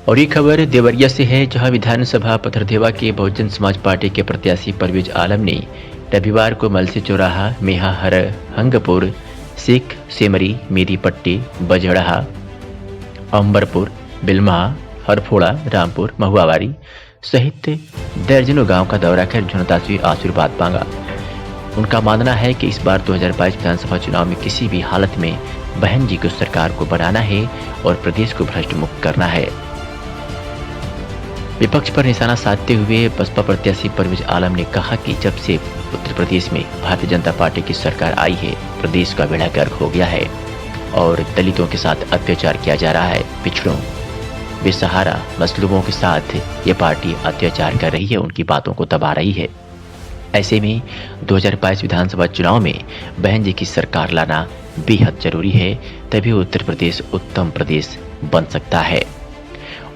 और ये खबर देवरिया से है, जहां विधानसभा पथरदेवा के बहुजन समाज पार्टी के प्रत्याशी परवेज आलम ने रविवार को मलसी चौराहा, मेहा हरहंगपुर, सिख सेमरी, मेरी पट्टी, बजड़हा, अंबरपुर, बिलमा, हरफोड़ा, रामपुर, महुआवारी सहित दर्जनों गांव का दौरा कर जनता से आशीर्वाद मांगा। उनका मानना है कि इस बार 2022 विधानसभा चुनाव में किसी भी हालत में बहन जी को सरकार को बनाना है और प्रदेश को भ्रष्ट मुक्त करना है। विपक्ष पर निशाना साधते हुए बसपा प्रत्याशी परवेज आलम ने कहा कि जब से उत्तर प्रदेश में भारतीय जनता पार्टी की सरकार आई है, प्रदेश का बेड़ा गर्क हो गया है और दलितों के साथ अत्याचार किया जा रहा है। पिछड़ों, बेसहारा मजलूमों के साथ ये पार्टी अत्याचार कर रही है, उनकी बातों को दबा रही है। ऐसे में 2022 विधानसभा चुनाव में बहन जी की सरकार लाना बेहद जरूरी है, तभी उत्तर प्रदेश उत्तम प्रदेश बन सकता है।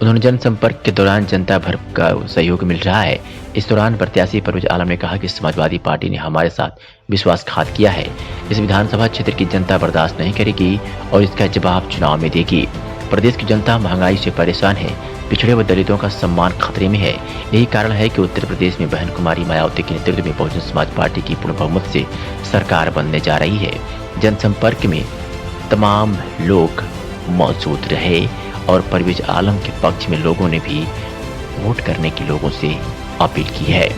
उन्होंने जनसंपर्क के दौरान जनता भर का सहयोग मिल रहा है। इस दौरान प्रत्याशी परवेज आलम ने कहा कि समाजवादी पार्टी ने हमारे साथ विश्वासघात किया है। इस विधानसभा क्षेत्र की जनता बर्दाश्त नहीं करेगी और इसका जवाब चुनाव में देगी। प्रदेश की जनता महंगाई से परेशान है, पिछड़े व दलितों का सम्मान खतरे में है। यही कारण है कि उत्तर प्रदेश में बहन कुमारी मायावती के नेतृत्व में बहुजन समाज पार्टी की पूर्ण बहुमत से सरकार बनने जा रही है। जनसंपर्क में तमाम लोग मौजूद रहे और परवेज आलम के पक्ष में लोगों ने भी वोट करने की लोगों से अपील की है।